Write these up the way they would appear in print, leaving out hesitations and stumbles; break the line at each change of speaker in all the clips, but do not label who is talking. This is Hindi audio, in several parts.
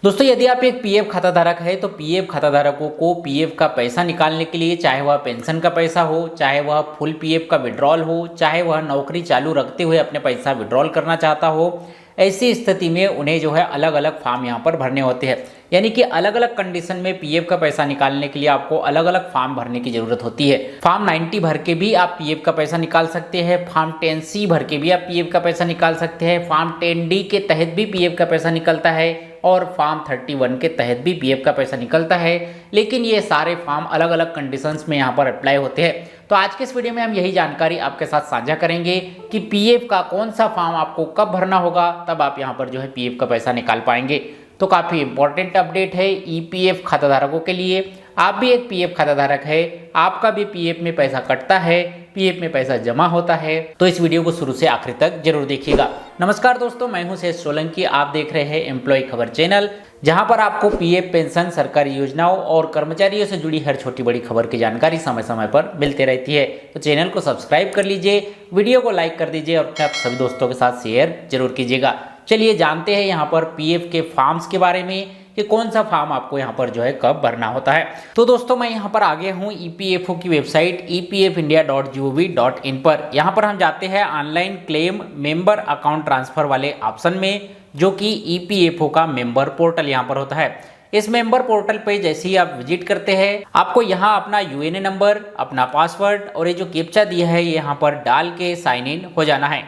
दोस्तों यदि आप एक पीएफ खाता धारक है तो पीएफ खाता धारकों को पीएफ का पैसा निकालने के लिए, चाहे वह पेंशन का पैसा हो, चाहे वह फुल पीएफ का विड्रॉल हो, चाहे वह नौकरी चालू रखते हुए अपने पैसा विड्रॉल करना चाहता हो, ऐसी स्थिति में उन्हें जो है अलग अलग फॉर्म यहाँ पर भरने होते हैं। यानी कि अलग अलग कंडीशन में पीएफ का पैसा निकालने के लिए आपको अलग अलग फॉर्म भरने की जरूरत होती है। फॉर्म 90 भर के भी आप पीएफ का पैसा निकाल सकते हैं, फॉर्म 10C भर के भी आप पीएफ का पैसा निकाल सकते हैं, फॉर्म 10D के तहत भी पीएफ का पैसा निकलता है और फॉर्म 31 के तहत भी पीएफ का पैसा निकलता है। लेकिन ये सारे फॉर्म अलग अलग कंडीशंस में यहाँ पर अप्लाई होते हैं। तो आज के इस वीडियो में हम यही जानकारी आपके साथ साझा करेंगे कि पीएफ का कौन सा फॉर्म आपको कब भरना होगा, तब आप यहाँ पर जो है पीएफ का पैसा निकाल पाएंगे। तो काफ़ी इंपॉर्टेंट अपडेट है ईपीएफ खाताधारकों के लिए। आप भी एक पीएफ खाताधारक है, आपका भी पीएफ में पैसा कटता है, पीएफ में पैसा जमा होता है, तो इस वीडियो को शुरू से आखिर तक जरूर देखिएगा। नमस्कार दोस्तों, मैं हूं शेष सोलंकी। आप देख रहे हैं एम्प्लॉय खबर चैनल, जहां पर आपको पीएफ, पेंशन, सरकारी योजनाओं और कर्मचारियों से जुड़ी हर छोटी बड़ी खबर की जानकारी समय समय पर मिलती रहती है। तो चैनल को सब्सक्राइब कर लीजिए, वीडियो को लाइक कर दीजिए और अपने आप सभी दोस्तों के साथ शेयर जरूर कीजिएगा। चलिए जानते हैं यहाँ पर पीएफ के फॉर्म्स के बारे में कि कौन सा फॉर्म आपको यहाँ पर जो है कब भरना होता है। तो दोस्तों मैं यहाँ पर आ गया हूँ ईपीएफओ की वेबसाइट epfindia.gov.in पर। यहाँ पर हम जाते हैं online claim member account transfer वाले ऑप्शन में, जो कि ईपीएफओ का मेंबर पोर्टल यहाँ पर होता है। इस मेंबर पोर्टल पे जैसे ही आप विजिट करते हैं, आपको यहाँ अपना यूएनए नंबर, अपना पासवर्ड और ये जो कैप्चा दिया है यहाँ पर डाल के साइन इन हो जाना है।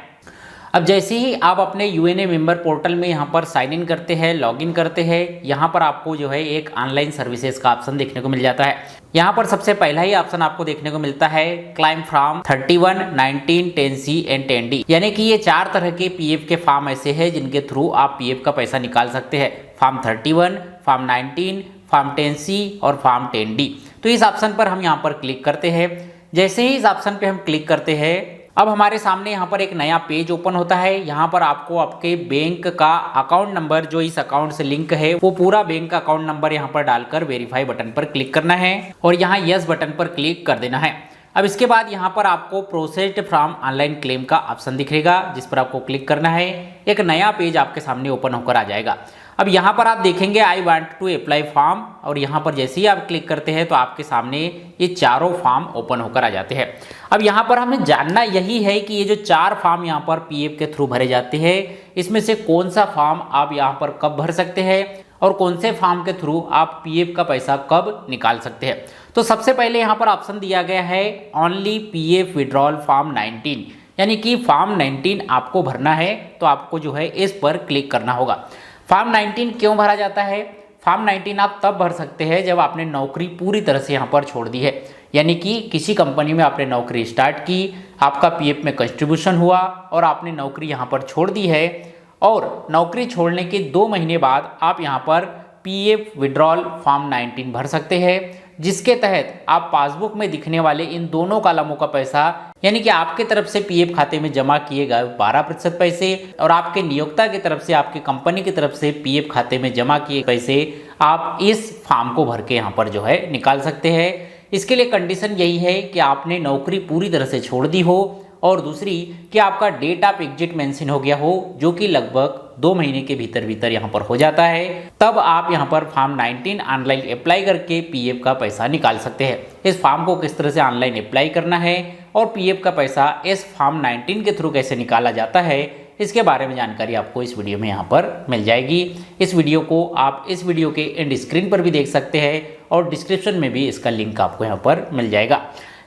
अब जैसे ही आप अपने यूएनए मेंबर पोर्टल में यहाँ पर साइन इन करते हैं, लॉगिन करते हैं, यहाँ पर आपको जो है एक ऑनलाइन सर्विसेज का ऑप्शन देखने को मिल जाता है। यहाँ पर सबसे पहला ही ऑप्शन आपको देखने को मिलता है climb from 31, 19, 10C and 10D। यानी कि ये 4 तरह के पीएफ के फॉर्म ऐसे हैं जिनके थ्रू आप पीएफ का पैसा निकाल सकते हैं। फॉर्म 31, फॉर्म 19, फॉर्म 10C और फॉर्म 10D। तो इस ऑप्शन पर हम यहाँ पर क्लिक करते हैं। जैसे ही इस ऑप्शन पे हम क्लिक करते हैं, अब हमारे सामने यहाँ पर एक नया पेज ओपन होता है। यहाँ पर आपको आपके बैंक का अकाउंट नंबर, जो इस अकाउंट से लिंक है, वो पूरा बैंक का अकाउंट नंबर यहाँ पर डालकर वेरीफाई बटन पर क्लिक करना है और यहाँ यस बटन पर क्लिक कर देना है। अब इसके बाद यहाँ पर आपको प्रोसेस्ड फ्रॉम ऑनलाइन क्लेम का ऑप्शन दिखेगा, जिस पर आपको क्लिक करना है। एक नया पेज आपके सामने ओपन होकर आ जाएगा। अब यहाँ पर आप देखेंगे I want to apply form, और यहाँ पर जैसे ही आप क्लिक करते हैं तो आपके सामने ये चारों फॉर्म ओपन होकर आ जाते हैं। अब यहाँ पर हमें जानना यही है कि ये जो 4 फॉर्म यहाँ पर पीएफ के थ्रू भरे जाते हैं, इसमें से कौन सा फॉर्म आप यहाँ पर कब भर सकते हैं और कौन से फॉर्म के थ्रू आप पीएफ का पैसा कब निकाल सकते हैं। तो सबसे पहले यहाँ पर ऑप्शन दिया गया है ओनली पीएफ विड्रॉल फॉर्म 19, यानी कि फॉर्म 19 आपको भरना है, तो आपको जो है इस पर क्लिक करना होगा। फॉर्म 19 क्यों भरा जाता है? फॉर्म 19 आप तब भर सकते हैं जब आपने नौकरी पूरी तरह से यहाँ पर छोड़ दी है। यानी कि किसी कंपनी में आपने नौकरी स्टार्ट की, आपका पीएफ में कंट्रीब्यूशन हुआ और आपने नौकरी यहाँ पर छोड़ दी है, और नौकरी छोड़ने के 2 महीने बाद आप यहाँ पर पीएफ विड्रॉल फॉर्म 19 भर सकते हैं, जिसके तहत आप पासबुक में दिखने वाले इन दोनों कॉलमों का पैसा, यानी कि आपके तरफ से पीएफ खाते में जमा किए गए 12% पैसे और आपके नियोक्ता की तरफ से, आपकी कंपनी की तरफ से पीएफ खाते में जमा किए पैसे आप इस फॉर्म को भर के यहाँ पर जो है निकाल सकते हैं। इसके लिए कंडीशन यही है कि आपने नौकरी पूरी तरह से छोड़ दी हो और दूसरी कि आपका डेट ऑफ एग्जिट मेंशन हो गया हो, जो कि लगभग 2 महीने के भीतर यहाँ पर हो जाता है। तब आप यहाँ पर फॉर्म 19 ऑनलाइन अप्लाई करके पीएफ का पैसा निकाल सकते हैं। इस फॉर्म को किस तरह से ऑनलाइन अप्लाई करना है और पीएफ का पैसा इस फॉर्म 19 के थ्रू कैसे निकाला जाता है, इसके बारे में जानकारी आपको इस वीडियो में यहाँ पर मिल जाएगी। इस वीडियो को आप इस वीडियो के एंड स्क्रीन पर भी देख सकते हैं और डिस्क्रिप्शन में भी इसका लिंक आपको यहाँ पर मिल जाएगा।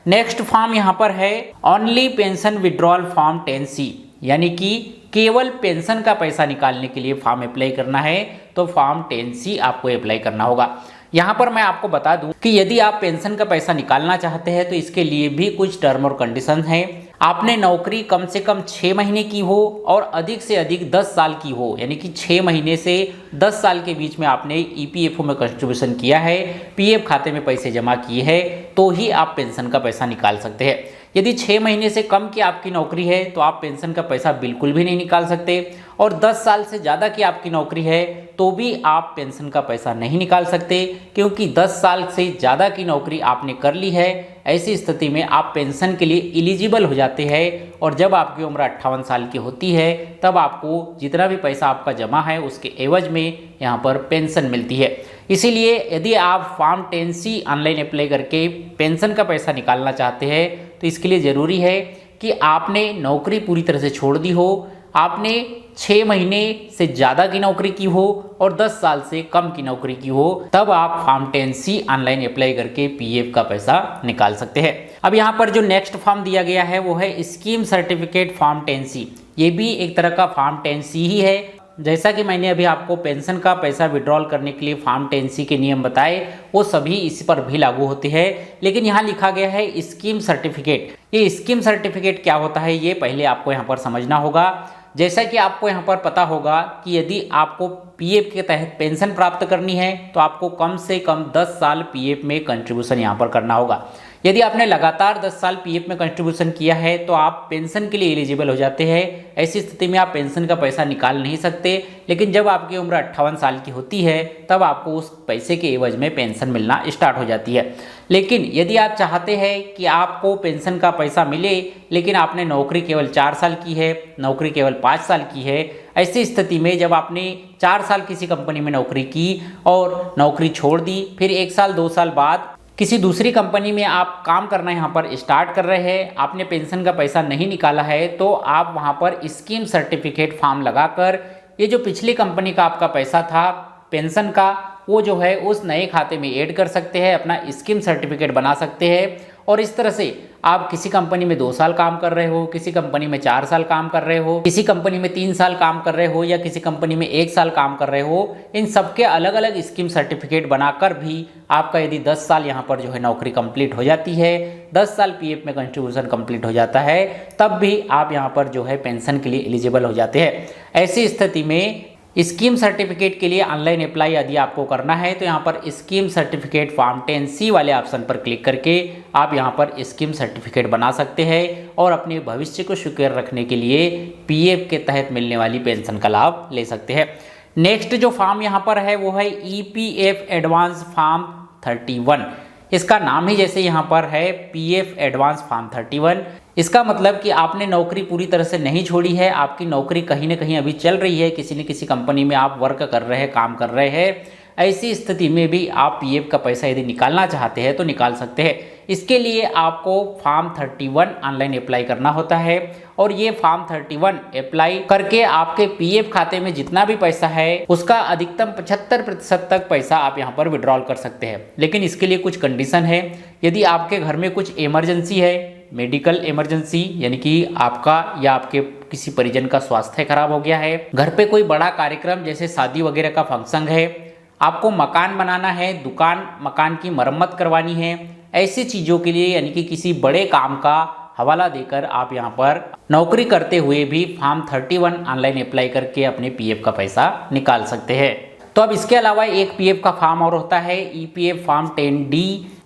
नेक्स्ट फॉर्म यहाँ पर है only pension withdrawal form 10C, यानी कि केवल पेंशन का पैसा निकालने के लिए फॉर्म अप्लाई करना है, तो फॉर्म 10C आपको अप्लाई करना होगा। यहाँ पर मैं आपको बता दूं कि यदि आप पेंशन का पैसा निकालना चाहते हैं तो इसके लिए भी कुछ टर्म और कंडीशन हैं। आपने नौकरी कम से कम 6 महीने की हो और अधिक से अधिक 10 साल की हो, यानी कि 6 महीने से 10 साल के बीच में आपने ईपीएफओ में कंट्रीब्यूशन किया है, पीएफ खाते में पैसे जमा किए हैं, तो ही आप पेंशन का पैसा निकाल सकते हैं। यदि 6 महीने से कम की आपकी नौकरी है तो आप पेंशन का पैसा बिल्कुल भी नहीं निकाल सकते, और 10 साल से ज़्यादा की आपकी नौकरी है तो भी आप पेंशन का पैसा नहीं निकाल सकते, क्योंकि 10 साल से ज़्यादा की नौकरी आपने कर ली है, ऐसी स्थिति में आप पेंशन के लिए एलिजिबल हो जाते हैं और जब आपकी उम्र 58 साल की होती है तब आपको जितना भी पैसा आपका जमा है उसके एवज में यहाँ पर पेंशन मिलती है। इसीलिए यदि आप फॉर्म 10C ऑनलाइन अप्लाई करके पेंशन का पैसा निकालना चाहते हैं तो इसके लिए ज़रूरी है कि आपने नौकरी पूरी तरह से छोड़ दी हो, आपने 6 महीने से ज़्यादा की नौकरी की हो और 10 साल से कम की नौकरी की हो, तब आप फॉर्म 10C ऑनलाइन अप्लाई करके पीएफ का पैसा निकाल सकते हैं। अब यहाँ पर जो नेक्स्ट फॉर्म दिया गया है वो है स्कीम सर्टिफिकेट फॉर्म 10C। ये भी एक तरह का फॉर्म 10C ही है। जैसा कि मैंने अभी आपको पेंशन का पैसा विड्रॉल करने के लिए फॉर्म 10C के नियम बताए, वो सभी इस पर भी लागू होते हैं, लेकिन यहाँ लिखा गया है स्कीम सर्टिफिकेट। ये स्कीम सर्टिफिकेट क्या होता है ये पहले आपको यहाँ पर समझना होगा। जैसा कि आपको यहाँ पर पता होगा कि यदि आपको पीएफ के तहत पेंशन प्राप्त करनी है तो आपको कम से कम 10 साल पीएफ में कंट्रीब्यूशन यहाँ पर करना होगा। यदि आपने लगातार 10 साल पीएफ में कंट्रीब्यूशन किया है तो आप पेंशन के लिए एलिजिबल हो जाते हैं। ऐसी स्थिति में आप पेंशन का पैसा निकाल नहीं सकते, लेकिन जब आपकी उम्र 58 साल की होती है तब आपको उस पैसे के एवज में पेंशन मिलना स्टार्ट हो जाती है। लेकिन यदि आप चाहते हैं कि आपको पेंशन का पैसा मिले लेकिन आपने नौकरी केवल 4 साल की है, नौकरी केवल 5 साल की है, ऐसी स्थिति में जब आपने 4 साल किसी कंपनी में नौकरी की और नौकरी छोड़ दी, फिर 1 साल 2 साल बाद किसी दूसरी कंपनी में आप काम करना यहाँ पर स्टार्ट कर रहे हैं, आपने पेंशन का पैसा नहीं निकाला है, तो आप वहाँ पर स्कीम सर्टिफिकेट फॉर्म लगाकर ये जो पिछली कंपनी का आपका पैसा था पेंशन का, वो जो है उस नए खाते में ऐड कर सकते हैं, अपना स्कीम सर्टिफिकेट बना सकते हैं। और इस तरह से आप किसी कंपनी में 2 साल काम कर रहे हो, किसी कंपनी में 4 साल काम कर रहे हो, किसी कंपनी में 3 साल काम कर रहे हो या किसी कंपनी में 1 साल काम कर रहे हो, इन सबके अलग अलग स्कीम सर्टिफिकेट बनाकर भी आपका यदि 10 साल यहाँ पर जो है नौकरी कंप्लीट हो जाती है, 10 साल पीएफ में कंट्रीब्यूशन कंप्लीट हो जाता है, तब भी आप यहाँ पर जो है पेंशन के लिए एलिजिबल हो जाते हैं। ऐसी स्थिति में स्कीम सर्टिफिकेट के लिए ऑनलाइन अप्लाई यदि आपको करना है तो यहाँ पर स्कीम सर्टिफिकेट फॉर्म 10C वाले ऑप्शन पर क्लिक करके आप यहाँ पर स्कीम सर्टिफिकेट बना सकते हैं और अपने भविष्य को सिक्योर रखने के लिए पीएफ के तहत मिलने वाली पेंशन का लाभ ले सकते हैं। नेक्स्ट जो फॉर्म यहाँ पर है वो है ईपीएफ एडवांस फॉर्म 31। इसका नाम ही जैसे यहाँ पर है पीएफ एडवांस फॉर्म 31। इसका मतलब कि आपने नौकरी पूरी तरह से नहीं छोड़ी है, आपकी नौकरी कहीं ना कहीं अभी चल रही है, किसी न किसी कंपनी में आप वर्क कर रहे हैं, काम कर रहे हैं। ऐसी स्थिति में भी आप पीएफ का पैसा यदि निकालना चाहते हैं तो निकाल सकते हैं। इसके लिए आपको फॉर्म 31 ऑनलाइन अप्लाई करना होता है और ये फॉर्म 31 अप्लाई करके आपके पीएफ खाते में जितना भी पैसा है उसका अधिकतम 75% तक पैसा आप यहाँ पर विड्रॉल कर सकते हैं। लेकिन इसके लिए कुछ कंडीशन है। यदि आपके घर में कुछ इमरजेंसी है, मेडिकल इमरजेंसी यानी कि आपका या आपके किसी परिजन का स्वास्थ्य खराब हो गया है, घर पे कोई बड़ा कार्यक्रम जैसे शादी वगैरह का फंक्शन है, आपको मकान बनाना है, मकान की मरम्मत करवानी है, ऐसी चीज़ों के लिए यानी कि किसी बड़े काम का हवाला देकर आप यहाँ पर नौकरी करते हुए भी फॉर्म 31 ऑनलाइन अप्लाई करके अपने पीएफ का पैसा निकाल सकते हैं। तो अब इसके अलावा एक पीएफ का फॉर्म और होता है ईपीएफ फॉर्म 10D।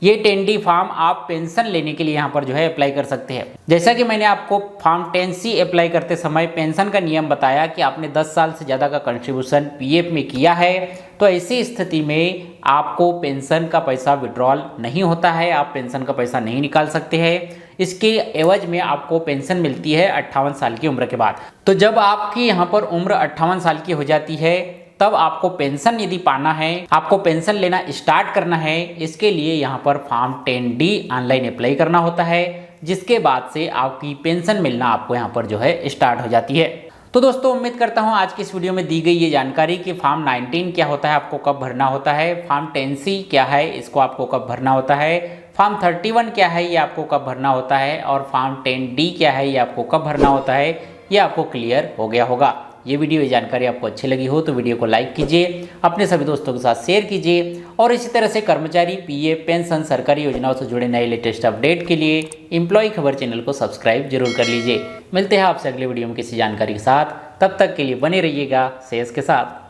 ये 10D फॉर्म आप पेंशन लेने के लिए यहाँ पर जो है अप्लाई कर सकते हैं। जैसा कि मैंने आपको फॉर्म 10C अप्लाई करते समय पेंशन का नियम बताया कि आपने 10 साल से ज़्यादा का कंट्रीब्यूशन पीएफ में किया है, तो ऐसी स्थिति में आपको पेंशन का पैसा विड्रॉल नहीं होता है, आप पेंशन का पैसा नहीं निकाल सकते हैं। इसके एवज में आपको पेंशन मिलती है 58 साल की उम्र के बाद। तो जब आपकी यहाँ पर उम्र 58 साल की हो जाती है तब आपको पेंशन यदि पाना है, आपको पेंशन लेना स्टार्ट करना है, इसके लिए यहाँ पर फॉर्म 10D ऑनलाइन अप्लाई करना होता है, जिसके बाद से आपकी पेंशन मिलना आपको यहाँ पर जो है स्टार्ट हो जाती है। तो दोस्तों उम्मीद करता हूँ आज की इस वीडियो में दी गई ये जानकारी कि फॉर्म 19 क्या होता है, आपको कब भरना होता है, फॉर्म 10C क्या है, इसको आपको कब भरना होता है, फॉर्म 31 क्या है, ये आपको कब भरना होता है, और फॉर्म 10D क्या है, ये आपको कब भरना होता है, ये आपको क्लियर हो गया होगा। ये वीडियो ये जानकारी आपको अच्छी लगी हो तो वीडियो को लाइक कीजिए, अपने सभी दोस्तों के साथ शेयर कीजिए और इसी तरह से कर्मचारी पीएफ पेंशन सरकारी योजनाओं से जुड़े नए लेटेस्ट अपडेट के लिए एम्प्लॉय खबर चैनल को सब्सक्राइब जरूर कर लीजिए। मिलते हैं आपसे अगले वीडियो में किसी जानकारी के साथ, तब तक के लिए बने रहिएगा सेहत के साथ।